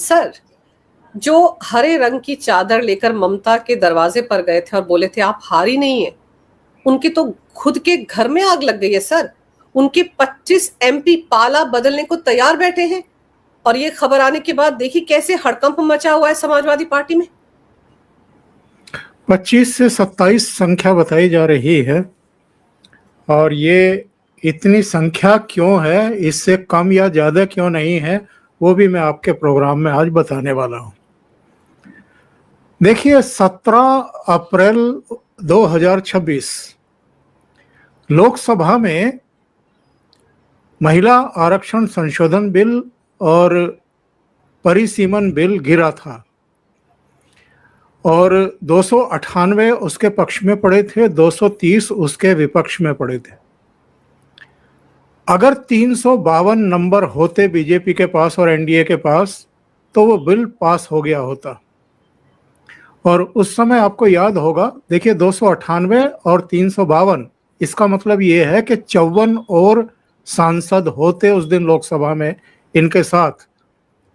Sir, जो हरे रंग की चादर लेकर ममता के दरवाजे पर गए थे और बोले थे आप हारी नहीं है, उनके तो खुद के घर में आग लग गई है सर। उनके 25 एमपी पाला बदलने को तैयार बैठे हैं और ये खबर आने के बाद देखिए कैसे हड़कंप मचा हुआ है समाजवादी पार्टी में। 25 से 27 संख्या बताई जा रही है और ये इतनी संख्या क्यों है, इससे कम या ज्यादा क्यों नहीं है, वो भी मैं आपके प्रोग्राम में आज बताने वाला हूं। देखिए 17 अप्रैल 2026 लोकसभा में महिला आरक्षण संशोधन बिल और परिसीमन बिल गिरा था और 298 उसके पक्ष में पड़े थे, 230 उसके विपक्ष में पड़े थे। अगर 352 नंबर होते बीजेपी के पास और एनडीए के पास तो वो बिल पास हो गया होता। और उस समय आपको याद होगा, देखिए 298 और 352, इसका मतलब ये है कि 54 और सांसद होते उस दिन लोकसभा में इनके साथ,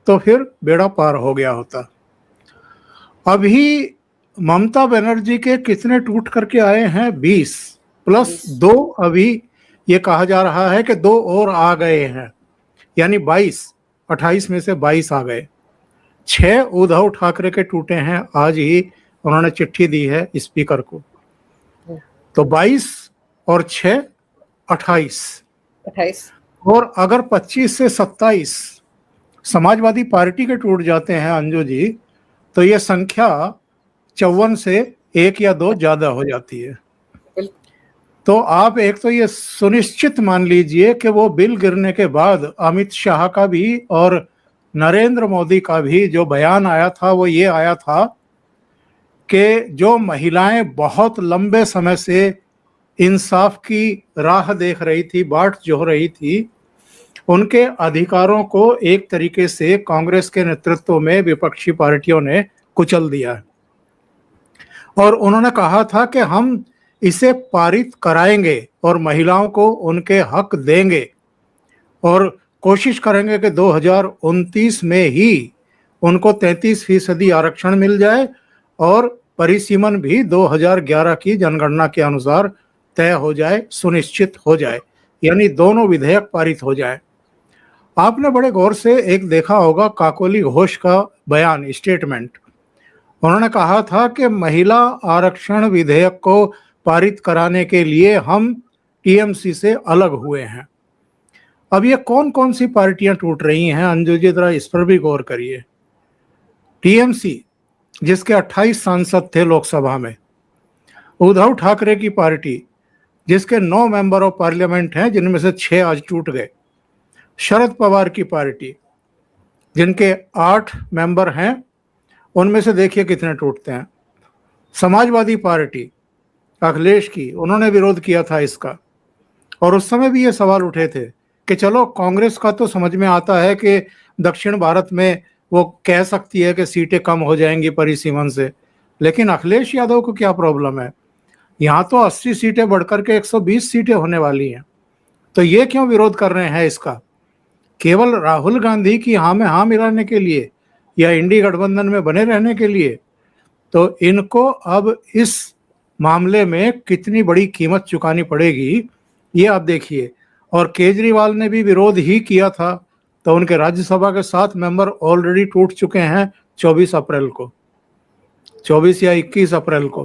तो फिर बेड़ा पार हो गया होता। अभी ममता बनर्जी के कितने टूट करके आए हैं? 20 प्लस 2, अभी ये कहा जा रहा है कि 2 और आ गए हैं, यानी 22, 28 में से 22 आ गए। 6 उद्धव ठाकरे के टूटे हैं, आज ही उन्होंने चिट्ठी दी है स्पीकर को, तो 22 और 6 28। और अगर 25 से 27 समाजवादी पार्टी के टूट जाते हैं अंजू जी, तो ये संख्या 54 से 1 या 2 ज्यादा हो जाती है। तो आप एक तो ये सुनिश्चित मान लीजिए कि वो बिल गिरने के बाद अमित शाह का भी और नरेंद्र मोदी का भी जो बयान आया था वो ये आया था कि जो महिलाएं बहुत लंबे समय से इंसाफ की राह देख रही थी, बाट जोह रही थी, उनके अधिकारों को एक तरीके से कांग्रेस के नेतृत्व में विपक्षी पार्टियों ने कुचल दिया और उन्होंने कहा था कि हम इसे पारित कराएंगे और महिलाओं को उनके हक देंगे और कोशिश करेंगे कि 2029 में ही उनको 33% आरक्षण मिल जाए और परिसीमन भी 2011 की जनगणना के अनुसार तय हो जाए, सुनिश्चित हो जाए, यानी दोनों विधेयक पारित हो जाए। आपने बड़े गौर से एक देखा होगा काकोली घोष का बयान, स्टेटमेंट। उन्होंने कहा था कि महिला आरक्षण विधेयक को पारित कराने के लिए हम टीएमसी से अलग हुए हैं। अब ये कौन कौन सी पार्टियां टूट रही हैं अंजू जी, जरा इस पर भी गौर करिए। टीएमसी जिसके 28 सांसद थे लोकसभा में, उद्धव ठाकरे की पार्टी जिसके 9 मेंबर ऑफ पार्लियामेंट हैं जिनमें से 6 आज टूट गए, शरद पवार की पार्टी जिनके 8 मेंबर हैं, उनमें से देखिए कितने टूटते हैं। समाजवादी पार्टी अखिलेश की, उन्होंने विरोध किया था इसका और उस समय भी ये सवाल उठे थे कि चलो कांग्रेस का तो समझ में आता है कि दक्षिण भारत में वो कह सकती है कि सीटें कम हो जाएंगी परिसीमन से, लेकिन अखिलेश यादव को क्या प्रॉब्लम है? यहाँ तो 80 सीटें बढ़कर के 120 सीटें होने वाली हैं, तो ये क्यों विरोध कर रहे हैं इसका? केवल राहुल गांधी की हाँ में हाँ मिलाने के लिए या इंडी गठबंधन में बने रहने के लिए? तो इनको अब इस मामले में कितनी बड़ी कीमत चुकानी पड़ेगी ये आप देखिए। और केजरीवाल ने भी विरोध ही किया था, तो उनके राज्यसभा के 7 मेंबर ऑलरेडी टूट चुके हैं 24 अप्रैल को, 24 या 21 अप्रैल को।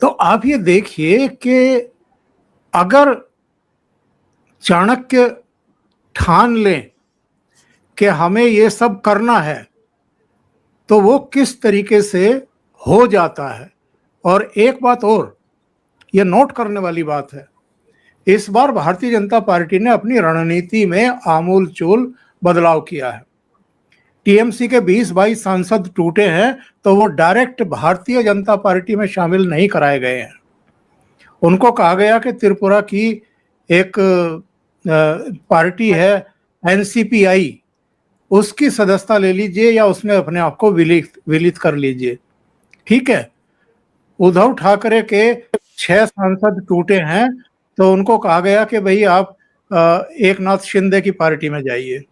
तो आप ये देखिए कि अगर चाणक्य ठान लें कि हमें ये सब करना है तो वो किस तरीके से हो जाता है। और एक बात और ये नोट करने वाली बात है, इस बार भारतीय जनता पार्टी ने अपनी रणनीति में आमूलचूल बदलाव किया है। टीएमसी के 20-22 सांसद टूटे हैं तो वो डायरेक्ट भारतीय जनता पार्टी में शामिल नहीं कराए गए हैं। उनको कहा गया कि त्रिपुरा की एक पार्टी है एनसीपीआई, उसकी सदस्यता ले लीजिए या उसमें अपने आप को विलित कर लीजिए। ठीक है, उद्धव ठाकरे के 6 सांसद टूटे हैं तो उनको कहा गया कि भाई आप एक नाथ शिंदे की पार्टी में जाइए।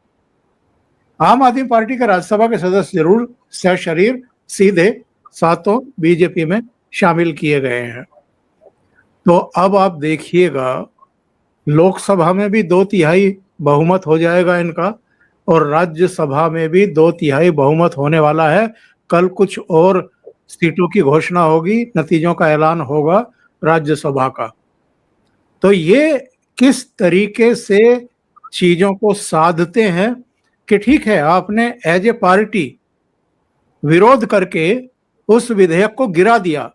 आम आदमी पार्टी के राज्यसभा के सदस्य जरूर सशरीर सीधे सातों बीजेपी में शामिल किए गए हैं। तो अब आप देखिएगा, लोकसभा में भी 2/3 बहुमत हो जाएगा इनका, और राज्यसभा में भी 2/3 बहुमत होने वाला है। कल कुछ और सीटों की घोषणा होगी, नतीजों का ऐलान होगा राज्यसभा का। तो ये किस तरीके से चीजों को साधते हैं कि ठीक है, आपने एज ए पार्टी विरोध करके उस विधेयक को गिरा दिया,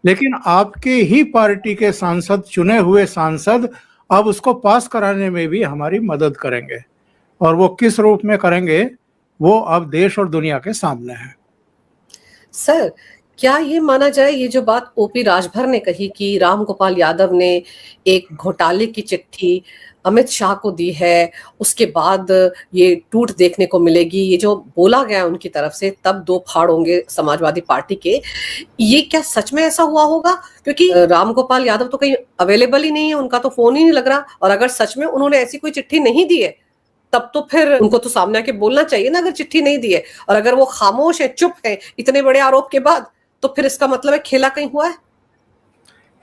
लेकिन आपके ही पार्टी के सांसद, चुने हुए सांसद, अब उसको पास कराने में भी हमारी मदद करेंगे, और वो किस रूप में करेंगे वो अब देश और दुनिया के सामने है। सर, क्या ये माना जाए, ये जो बात ओपी राजभर ने कही कि रामगोपाल यादव ने एक घोटाले की चिट्ठी अमित शाह को दी है, उसके बाद ये टूट देखने को मिलेगी, ये जो बोला गया उनकी तरफ से, तब 2 फाड़ होंगे समाजवादी पार्टी के, ये क्या सच में ऐसा हुआ होगा? क्योंकि रामगोपाल यादव तो कहीं अवेलेबल ही नहीं है, उनका तो फोन ही नहीं लग रहा, और अगर सच में उन्होंने ऐसी कोई चिट्ठी नहीं दी है, तब तो फिर उनको तो सामने आके बोलना चाहिए ना, अगर चिट्ठी नहीं दी है। और अगर वो खामोश है, चुप है इतने बड़े आरोप के बाद, तो फिर इसका मतलब है खेला कहीं हुआ है।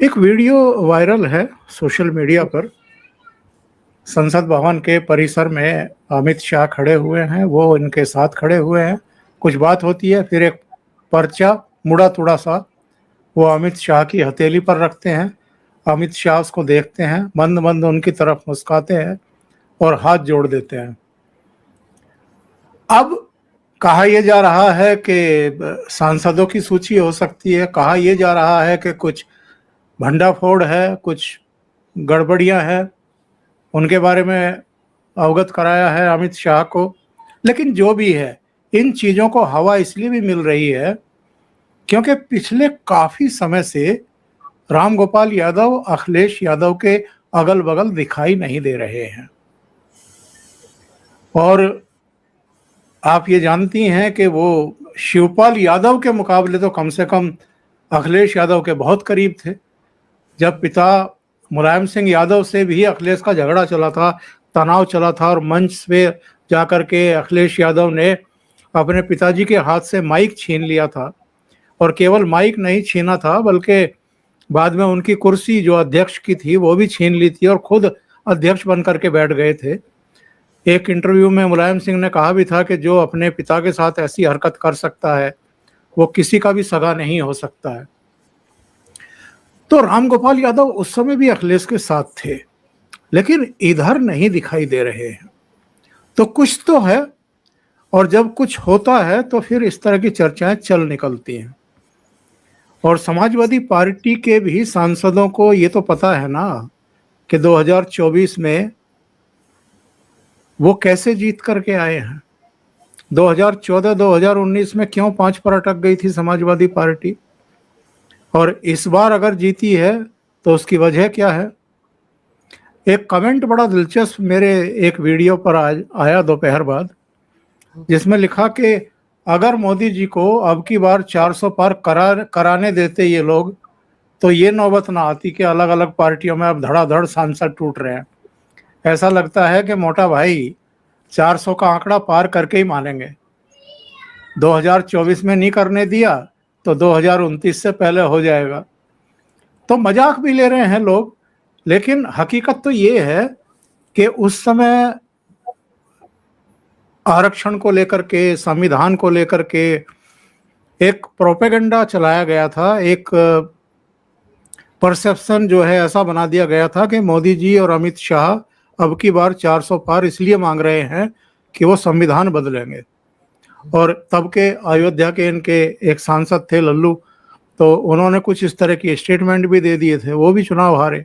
एक वीडियो वायरल है सोशल मीडिया पर, संसद भवन के परिसर में अमित शाह खड़े हुए हैं, वो इनके साथ खड़े हुए हैं, कुछ बात होती है, फिर एक पर्चा मुड़ा तुड़ा सा वो अमित शाह की हथेली पर रखते हैं। अमित शाह उसको देखते हैं, मंद मंद उनकी तरफ मुस्काते हैं और हाथ जोड़ देते हैं। अब कहा यह जा रहा है कि सांसदों की सूची हो सकती है, कहा यह जा रहा है कि कुछ भंडाफोड़ है, कुछ गड़बड़ियां हैं, उनके बारे में अवगत कराया है अमित शाह को। लेकिन जो भी है, इन चीज़ों को हवा इसलिए भी मिल रही है क्योंकि पिछले काफ़ी समय से रामगोपाल यादव अखिलेश यादव के अगल बगल दिखाई नहीं दे रहे हैं। और आप ये जानती हैं कि वो शिवपाल यादव के मुकाबले तो कम से कम अखिलेश यादव के बहुत करीब थे। जब पिता मुलायम सिंह यादव से भी अखिलेश का झगड़ा चला था, तनाव चला था, और मंच पे जाकर के अखिलेश यादव ने अपने पिताजी के हाथ से माइक छीन लिया था, और केवल माइक नहीं छीना था बल्कि बाद में उनकी कुर्सी जो अध्यक्ष की थी वो भी छीन ली थी और खुद अध्यक्ष बन करके बैठ गए थे। एक इंटरव्यू में मुलायम सिंह ने कहा भी था कि जो अपने पिता के साथ ऐसी हरकत कर सकता है वो किसी का भी सगा नहीं हो सकता है। तो रामगोपाल यादव उस समय भी अखिलेश के साथ थे, लेकिन इधर नहीं दिखाई दे रहे हैं। तो कुछ तो है, और जब कुछ होता है तो फिर इस तरह की चर्चाएं चल निकलती हैं। और समाजवादी पार्टी के भी सांसदों को ये तो पता है ना कि 2024 में वो कैसे जीत करके आए हैं। 2014-2019 में क्यों 5 पर अटक गई थी समाजवादी पार्टी, और इस बार अगर जीती है तो उसकी वजह क्या है। एक कमेंट बड़ा दिलचस्प मेरे एक वीडियो पर आज आया दोपहर बाद, जिसमें लिखा कि अगर मोदी जी को अब की बार 400 पार कराने देते ये लोग, तो ये नौबत ना आती कि अलग अलग पार्टियों में अब धड़ाधड़ सांसद टूट रहे हैं। ऐसा लगता है कि मोटा भाई 400 का आंकड़ा पार करके ही मानेंगे। 2024 में नहीं करने दिया तो 2029 से पहले हो जाएगा। तो मजाक भी ले रहे हैं लोग, लेकिन हकीकत तो ये है कि उस समय आरक्षण को लेकर के, संविधान को लेकर के एक प्रोपेगेंडा चलाया गया था, एक परसेप्शन जो है ऐसा बना दिया गया था कि मोदी जी और अमित शाह अब की बार 400 पार इसलिए मांग रहे हैं कि वो संविधान बदलेंगे। और तब के अयोध्या के इनके एक सांसद थे लल्लू, तो उन्होंने कुछ इस तरह की स्टेटमेंट भी दे दिए थे, वो भी चुनाव हारे,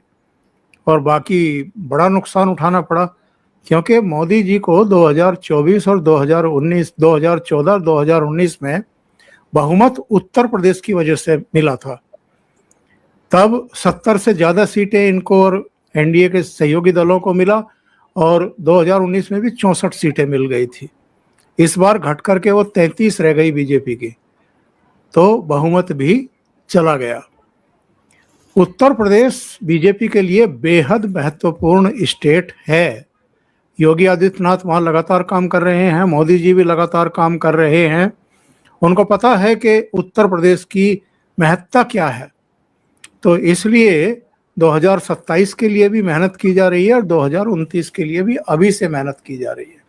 और बाकी बड़ा नुकसान उठाना पड़ा क्योंकि मोदी जी को 2024 और 2019, 2014 2019 में बहुमत उत्तर प्रदेश की वजह से मिला था। तब 70 से ज़्यादा सीटें इनको और एनडीए के सहयोगी दलों को मिला, और 2019 में भी 64 सीटें मिल गई थी। इस बार घट करके वो 33 रह गई बीजेपी की, तो बहुमत भी चला गया। उत्तर प्रदेश बीजेपी के लिए बेहद महत्वपूर्ण स्टेट है, योगी आदित्यनाथ वहाँ लगातार काम कर रहे हैं, मोदी जी भी लगातार काम कर रहे हैं। उनको पता है कि उत्तर प्रदेश की महत्ता क्या है, तो इसलिए 2027 के लिए भी मेहनत की जा रही है और 2029 के लिए भी अभी से मेहनत की जा रही है।